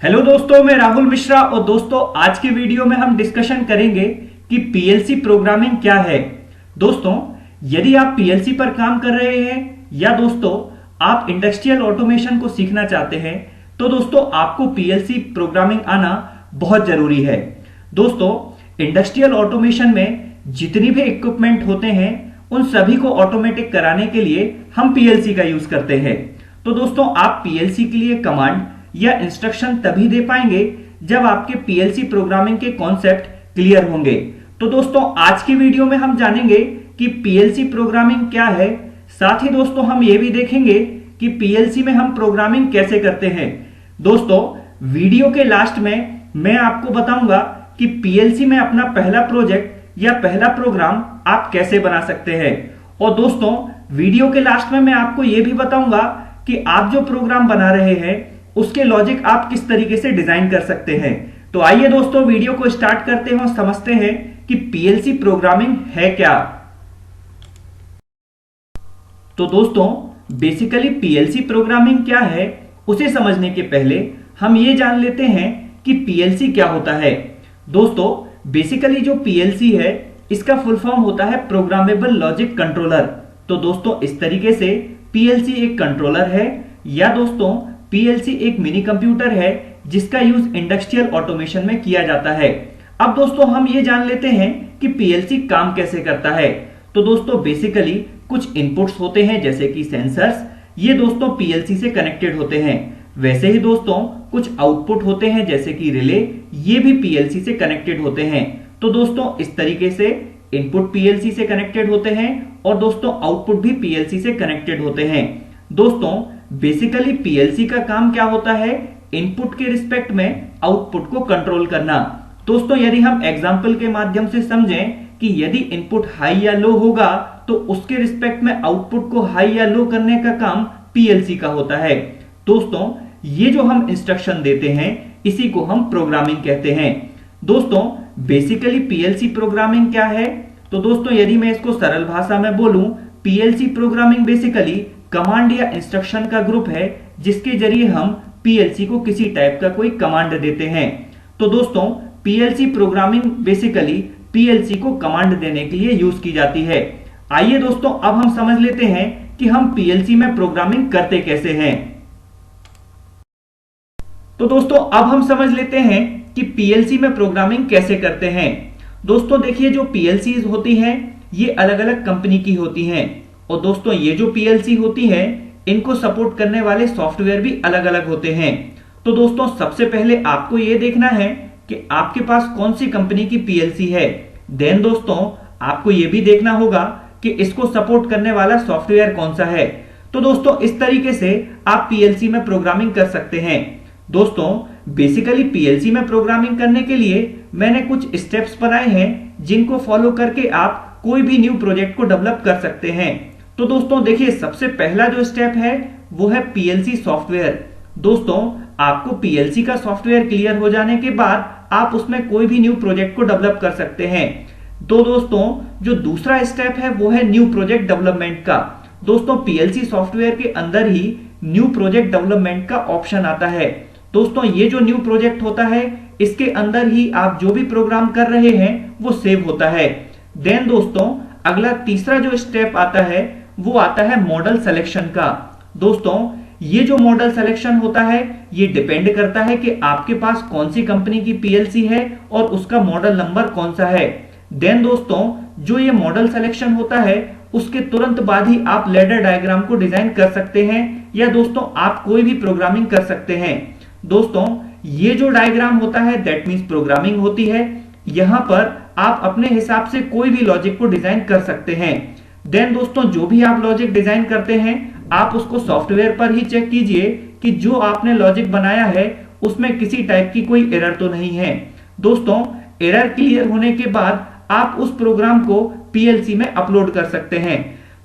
Hello दोस्तों, मैं राहुल मिश्रा और दोस्तों आज के वीडियो में हम डिस्कशन करेंगे कि पीएलसी प्रोग्रामिंग क्या है। दोस्तों, यदि आप पीएलसी पर काम कर रहे हैं या दोस्तों आप इंडस्ट्रियल ऑटोमेशन को सीखना चाहते हैं तो दोस्तों आपको पीएलसी प्रोग्रामिंग आना बहुत जरूरी है। दोस्तों, इंडस्ट्रियल ऑटोमेशन में जितनी भी इक्विपमेंट होते हैं उन सभी को ऑटोमेटिक कराने के लिए हम पीएलसी का यूज करते हैं। तो दोस्तों, आप पीएलसी के लिए कमांड या इंस्ट्रक्शन तभी दे पाएंगे जब आपके पीएलसी प्रोग्रामिंग के कॉन्सेप्ट क्लियर होंगे। तो दोस्तों आज की वीडियो में हम जानेंगे कि पीएलसी प्रोग्रामिंग क्या है। साथ ही दोस्तों हम ये भी देखेंगे कि पीएलसी में हम प्रोग्रामिंग कैसे करते हैं। दोस्तों, वीडियो के लास्ट में मैं आपको बताऊंगा कि पीएलसी में अपना पहला प्रोजेक्ट या पहला प्रोग्राम आप कैसे बना सकते हैं। और दोस्तों, वीडियो के लास्ट में मैं आपको यह भी बताऊंगा कि आप जो प्रोग्राम बना रहे हैं उसके लॉजिक आप किस तरीके से डिजाइन कर सकते हैं। तो आइए दोस्तों वीडियो को स्टार्ट करते हैं और समझते हैं कि पीएलसी प्रोग्रामिंग है क्या। तो दोस्तों, बेसिकली पीएलसी प्रोग्रामिंग क्या है उसे समझने के पहले हम ये जान लेते हैं कि पीएलसी क्या होता है। दोस्तों, बेसिकली जो पीएलसी है इसका फुल फॉर्म होता है प्रोग्रामेबल लॉजिक कंट्रोलर। तो दोस्तों इस तरीके से पीएलसी एक कंट्रोलर है या दोस्तों पीएलसी एक मिनी कंप्यूटर है जिसका यूज इंडस्ट्रियल ऑटोमेशन में किया जाता है। अब दोस्तों हम ये जान लेते हैं कि पीएलसी काम कैसे करता है। तो दोस्तों बेसिकली कुछ इनपुट्स होते हैं जैसे कि सेंसर्स, ये दोस्तों पीएलसी से कनेक्टेड होते हैं। वैसे ही दोस्तों कुछ आउटपुट होते हैं जैसे कि रिले, ये भी पीएलसी से कनेक्टेड होते हैं। तो दोस्तों इस तरीके से इनपुट पीएलसी से कनेक्टेड होते हैं और दोस्तों आउटपुट भी पीएलसी से कनेक्टेड होते हैं। दोस्तों बेसिकली पीएलसी का काम क्या होता है, इनपुट के रिस्पेक्ट में आउटपुट को कंट्रोल करना। दोस्तों यदि हम एग्जांपल के माध्यम से समझें कि यदि इनपुट हाई या लो होगा तो उसके रिस्पेक्ट में आउटपुट को हाई या लो करने का काम पीएलसी का होता है। दोस्तों ये जो हम इंस्ट्रक्शन देते हैं इसी को हम प्रोग्रामिंग कहते हैं। दोस्तों बेसिकली पीएलसी प्रोग्रामिंग क्या है, तो दोस्तों यदि मैं इसको सरल भाषा में बोलूं, पीएलसी प्रोग्रामिंग बेसिकली कमांड या इंस्ट्रक्शन का ग्रुप है जिसके जरिए हम पीएलसी को किसी टाइप का कोई कमांड देते हैं। तो दोस्तों पीएलसी प्रोग्रामिंग बेसिकली पीएलसी को कमांड देने के लिए यूज की जाती है। आइए दोस्तों अब हम समझ लेते हैं कि हम पीएलसी में प्रोग्रामिंग करते कैसे हैं। तो दोस्तों अब हम समझ लेते हैं कि पीएलसी में प्रोग्रामिंग कैसे करते हैं। दोस्तों देखिए, जो पीएलसी होती हैं ये अलग अलग कंपनी की होती हैं और दोस्तों ये जो पीएलसी होती है इनको सपोर्ट करने वाले सॉफ्टवेयर भी अलग अलग होते हैं। तो दोस्तों सबसे पहले आपको ये देखना है कि आपके पास कौन सी कंपनी की पीएलसी है। देन दोस्तों आपको ये भी देखना होगा कि इसको सपोर्ट करने वाला सॉफ्टवेयर कौन सा है। तो दोस्तों इस तरीके से आप पीएलसी में प्रोग्रामिंग कर सकते हैं। दोस्तों बेसिकली पीएलसी में प्रोग्रामिंग करने के लिए मैंने कुछ स्टेप्स बनाए हैं जिनको फॉलो करके आप कोई भी न्यू प्रोजेक्ट को डेवलप कर सकते हैं। तो दोस्तों देखिए, सबसे पहला जो स्टेप है वो है पीएलसी सॉफ्टवेयर। दोस्तों आपको पीएलसी का सॉफ्टवेयर क्लियर हो जाने के बाद आप उसमें कोई भी न्यू प्रोजेक्ट को डेवलप कर सकते हैं। तो दोस्तों जो दूसरा स्टेप है वो है न्यू प्रोजेक्ट डेवलपमेंट का। दोस्तों पीएलसी सॉफ्टवेयर के अंदर ही न्यू प्रोजेक्ट डेवलपमेंट का ऑप्शन आता है। दोस्तों ये जो न्यू प्रोजेक्ट होता है इसके अंदर ही आप जो भी प्रोग्राम कर रहे हैं वो सेव होता है। देन दोस्तों अगला तीसरा जो स्टेप आता है वो आता है मॉडल सिलेक्शन का। दोस्तों ये जो मॉडल सिलेक्शन होता है ये डिपेंड करता है कि आपके पास कौन सी कंपनी की पीएलसी है और उसका मॉडल नंबर कौन सा है। देन दोस्तों जो ये मॉडल सिलेक्शन होता है उसके तुरंत बाद ही आप लैडर डायग्राम को डिजाइन कर सकते हैं या दोस्तों आप कोई भी प्रोग्रामिंग कर सकते हैं। दोस्तों ये जो डायग्राम होता है दैट मींस प्रोग्रामिंग होती है। यहां पर आप अपने हिसाब से कोई भी लॉजिक को डिजाइन कर सकते हैं। देन दोस्तों जो भी आप लॉजिक डिजाइन करते हैं आप उसको सॉफ्टवेयर पर ही चेक कीजिए कि जो आपने लॉजिक बनाया है उसमें किसी टाइप की कोई एरर तो नहीं है। दोस्तों एरर क्लियर होने के बाद आप उस प्रोग्राम को पीएलसी में अपलोड कर सकते हैं।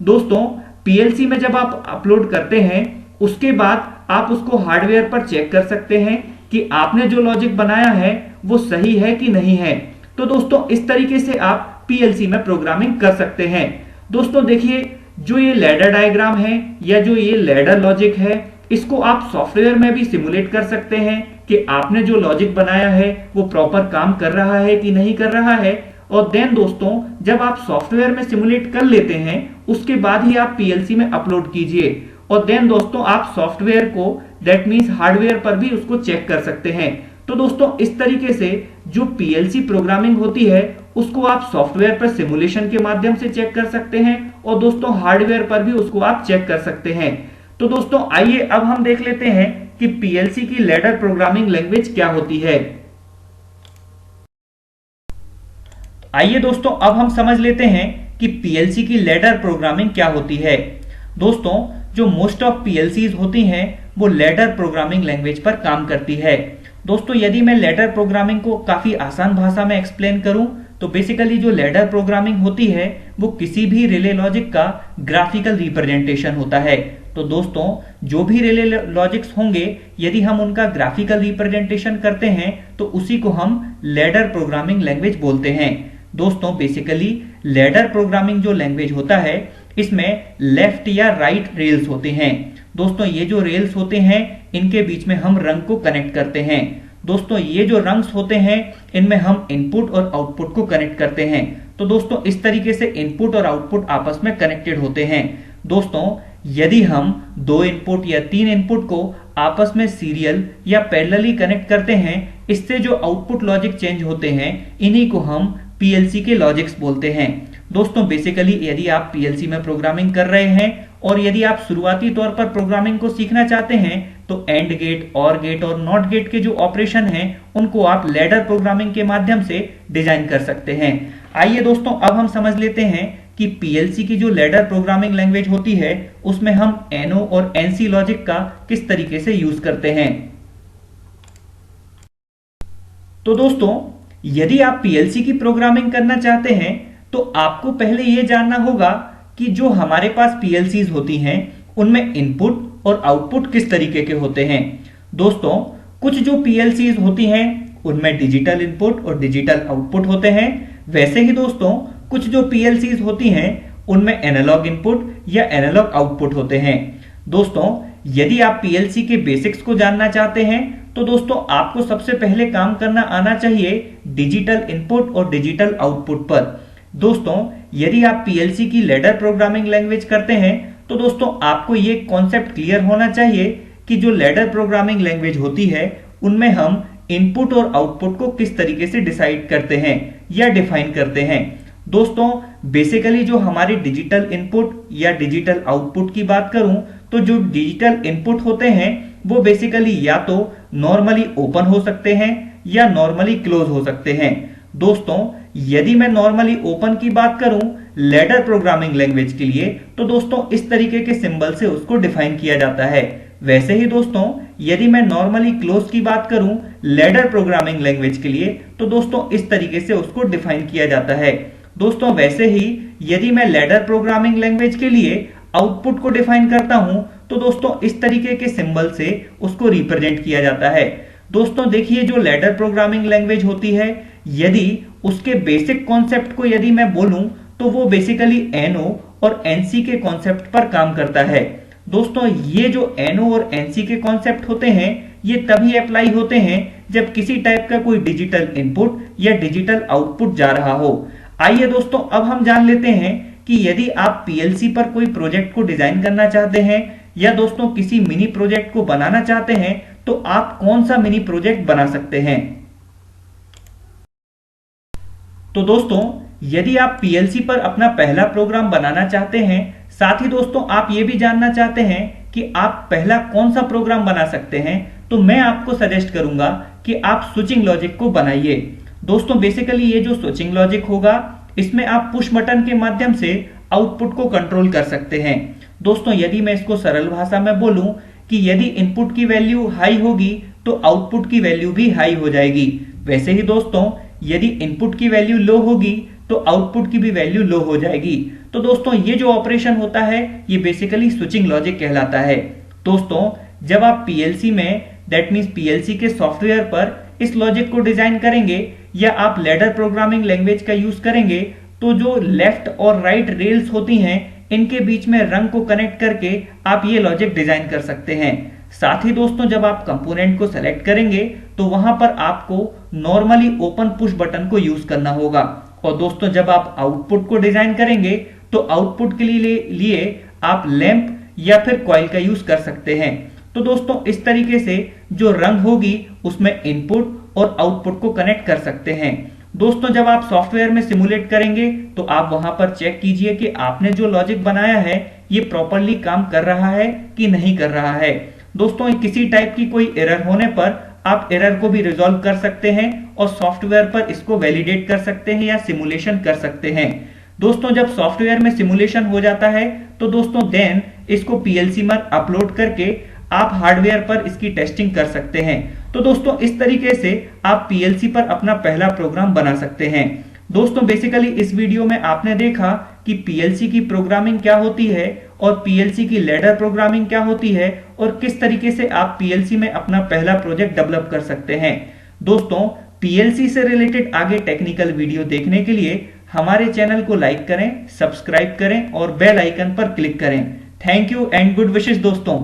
दोस्तों पीएलसी में जब आप अपलोड करते हैं उसके बाद आप उसको हार्डवेयर पर चेक कर सकते हैं कि आपने जो लॉजिक बनाया है वो सही है कि नहीं है। तो दोस्तों इस तरीके से आप पीएलसी में प्रोग्रामिंग कर सकते हैं। दोस्तों देखिए, जो ये लैडर डायग्राम है या जो ये लैडर लॉजिक है इसको आप सॉफ्टवेयर में भी सिमुलेट कर सकते हैं कि आपने जो लॉजिक बनाया है वो प्रॉपर काम कर रहा है कि नहीं कर रहा है। और देन दोस्तों, जब आप सॉफ्टवेयर में सिमुलेट कर लेते हैं उसके बाद ही आप पीएलसी में अपलोड कीजिए। और देन दोस्तों, आप सॉफ्टवेयर को दैट मीन्स हार्डवेयर पर भी उसको चेक कर सकते हैं। तो दोस्तों, इस तरीके से जो पीएलसी प्रोग्रामिंग होती है उसको आप सॉफ्टवेयर पर सिमुलेशन के माध्यम से चेक कर सकते हैं और दोस्तों हार्डवेयर पर भी उसको आप चेक कर सकते हैं। तो दोस्तों, आइए अब हम देख लेते हैं कि पीएलसी की लैडर प्रोग्रामिंग लैंग्वेज क्या होती है। आइए दोस्तों, अब हम समझ लेते हैं कि पीएलसी की लैडर प्रोग्रामिंग क्या होती है। दोस्तों, जो मोस्ट ऑफ पीएलसीज होती हैं वो लैडर प्रोग्रामिंग लैंग्वेज पर काम करती है। दोस्तों, यदि मैं लैडर प्रोग्रामिंग को काफी आसान भाषा में एक्सप्लेन करूं तो बेसिकली जो लैडर प्रोग्रामिंग होती है वो किसी भी रिले लॉजिक का ग्राफिकल रिप्रेजेंटेशन होता है। तो दोस्तों, जो भी रिले लॉजिक्स होंगे यदि हम उनका ग्राफिकल रिप्रेजेंटेशन करते हैं तो उसी को हम लैडर प्रोग्रामिंग लैंग्वेज बोलते हैं। दोस्तों, बेसिकली लैडर प्रोग्रामिंग जो लैंग्वेज होता है इसमें लेफ्ट या राइट रेल्स होते हैं। दोस्तों, ये जो रेल्स होते हैं इनके बीच में हम रंग को कनेक्ट करते हैं। दोस्तों, ये जो रंग्स होते हैं इनमें हम इनपुट और आउटपुट को कनेक्ट करते हैं। तो दोस्तों, इस तरीके से इनपुट और आउटपुट आपस में कनेक्टेड होते हैं। दोस्तों, यदि हम 2 इनपुट या 3 इनपुट को आपस में सीरियल या पैरेलली कनेक्ट करते हैं, इससे जो आउटपुट लॉजिक चेंज होते हैं इन्हीं को हम पीएलसी के लॉजिक्स बोलते हैं। दोस्तों, बेसिकली यदि आप पीएलसी में प्रोग्रामिंग कर रहे हैं और यदि आप शुरुआती तौर पर प्रोग्रामिंग को सीखना चाहते हैं तो एंड गेट, और गेट और नॉट गेट के जो ऑपरेशन हैं उनको आप लैडर प्रोग्रामिंग के माध्यम से डिजाइन कर सकते हैं। आइए दोस्तों, अब हम समझ लेते हैं कि पीएलसी की जो लैडर प्रोग्रामिंग लैंग्वेज होती है उसमें हम एनओ और एनसी लॉजिक का किस तरीके से यूज करते हैं। तो दोस्तों, यदि आप पीएलसी की प्रोग्रामिंग करना चाहते हैं तो आपको पहले यह जानना होगा कि जो हमारे पास पीएलसीज होती हैं उनमें इनपुट और आउटपुट किस तरीके के होते हैं। दोस्तों, कुछ जो पीएलसीज होती हैं उनमें डिजिटल इनपुट और डिजिटल आउटपुट होते हैं। वैसे ही दोस्तों, कुछ जो पीएलसीज होती हैं उनमें एनालॉग इनपुट या एनालॉग आउटपुट होते हैं। दोस्तों, यदि आप पीएलसी के बेसिक्स को जानना चाहते हैं तो दोस्तों आपको सबसे पहले काम करना आना चाहिए डिजिटल इनपुट और डिजिटल आउटपुट पर। दोस्तों, यदि आप पीएलसी की लैडर प्रोग्रामिंग लैंग्वेज करते हैं तो दोस्तों आपको ये कॉन्सेप्ट क्लियर होना चाहिए कि जो लैडर प्रोग्रामिंग लैंग्वेज होती है उनमें हम इनपुट और आउटपुट को किस तरीके से डिसाइड करते हैं या डिफाइन करते हैं। दोस्तों, बेसिकली जो हमारी डिजिटल इनपुट या डिजिटल आउटपुट की बात करूं तो जो डिजिटल इनपुट होते हैं वो बेसिकली या तो नॉर्मली ओपन हो सकते हैं या नॉर्मली क्लोज हो सकते हैं। दोस्तों, यदि मैं नॉर्मली ओपन की बात करूं लैडर प्रोग्रामिंग लैंग्वेज के लिए तो दोस्तों इस तरीके के सिंबल से उसको डिफाइन किया जाता है। वैसे ही दोस्तों, यदि मैं नॉर्मली क्लोज की बात करूं लैडर प्रोग्रामिंग लैंग्वेज के लिए तो दोस्तों इस तरीके से उसको डिफाइन किया जाता है। दोस्तों, वैसे ही यदि मैं लैडर प्रोग्रामिंग लैंग्वेज के लिए आउटपुट को डिफाइन करता हूं तो दोस्तों इस तरीके के सिंबल से उसको रिप्रेजेंट किया जाता है। दोस्तों देखिए, जो लैडर प्रोग्रामिंग लैंग्वेज होती है यदि उसके बेसिक कॉन्सेप्ट को यदि मैं बोलूं तो वो बेसिकली एनओ और एनसी के कॉन्सेप्ट पर काम करता है। दोस्तों, ये जो एनओ और एनसी के कॉन्सेप्ट होते हैं ये तभी अप्लाई होते हैं जब किसी टाइप का कोई डिजिटल इनपुट या डिजिटल आउटपुट जा रहा हो। आइए दोस्तों, अब हम जान लेते हैं कि यदि आप पीएलसी पर कोई प्रोजेक्ट को डिजाइन करना चाहते हैं या दोस्तों किसी मिनी प्रोजेक्ट को बनाना चाहते हैं तो आप कौन सा मिनी प्रोजेक्ट बना सकते हैं। तो दोस्तों, यदि आप पीएलसी पर अपना पहला प्रोग्राम बनाना चाहते हैं, साथ ही दोस्तों आप ये भी जानना चाहते हैं कि आप पहला कौन सा प्रोग्राम बना सकते हैं, तो मैं आपको सजेस्ट करूंगा कि आप स्विचिंग लॉजिक को बनाइए। दोस्तों बेसिकली ये जो स्विचिंग लॉजिक होगा इसमें आप पुश बटन के माध्यम से आउटपुट को कंट्रोल कर सकते हैं। दोस्तों, यदि मैं इसको सरल भाषा में बोलूं कि यदि इनपुट की वैल्यू हाई होगी तो आउटपुट की वैल्यू भी हाई हो जाएगी। वैसे ही दोस्तों, यदि इनपुट की वैल्यू लो होगी तो आउटपुट की भी वैल्यू लो हो जाएगी। तो दोस्तों ये जो ऑपरेशन होता है ये बेसिकली स्विचिंग लॉजिक कहलाता है। दोस्तों, जब आप पीएलसी में दैट मींस पीएलसी के सॉफ्टवेयर पर इस लॉजिक को डिजाइन करेंगे या आप लैडर प्रोग्रामिंग लैंग्वेज का यूज करेंगे तो जो लेफ्ट और राइट रेल्स होती हैं इनके बीच में रंग को कनेक्ट करके आप ये लॉजिक डिजाइन कर सकते हैं। साथ ही दोस्तों जब आप कंपोनेंट को सेलेक्ट करेंगे तो वहां पर आपको नॉर्मली ओपन पुश बटन को यूज करना होगा। और दोस्तों जब आप आउटपुट को डिजाइन करेंगे तो आउटपुट के लिए आप लैंप या फिर कॉइल का यूज कर सकते हैं। तो दोस्तों इस तरीके से जो रंग होगी उसमें इनपुट और आउटपुट को कनेक्ट कर सकते हैं। दोस्तों जब आप सॉफ्टवेयर में सिमुलेट करेंगे तो आप वहां पर चेक कीजिए कि आपने जो लॉजिक बनाया है ये प्रॉपरली काम कर रहा है कि नहीं कर रहा है। दोस्तों किसी टाइप की कोई एरर होने पर आप एरर को भी रिजॉल्व कर सकते हैं और सॉफ्टवेयर पर इसको वैलिडेट कर सकते हैं या सिमुलेशन कर सकते हैं। दोस्तों जब सॉफ्टवेयर में सिमुलेशन हो जाता है तो दोस्तों देन इसको पीएलसी में अपलोड करके आप हार्डवेयर पर इसकी टेस्टिंग कर सकते हैं। तो दोस्तों इस तरीके से आप पीएलसी पर अपना पहला प्रोग्राम बना सकते हैं। दोस्तों बेसिकली इस वीडियो में आपने देखा कि पीएलसी की प्रोग्रामिंग क्या होती है और पीएलसी की लैडर प्रोग्रामिंग क्या होती है और किस तरीके से आप पीएलसी में अपना पहला प्रोजेक्ट डेवलप कर सकते हैं। दोस्तों पीएलसी से रिलेटेड आगे टेक्निकल वीडियो देखने के लिए हमारे चैनल को लाइक करें, सब्सक्राइब करें और बेल आइकन पर क्लिक करें। Thank you and good wishes दोस्तों।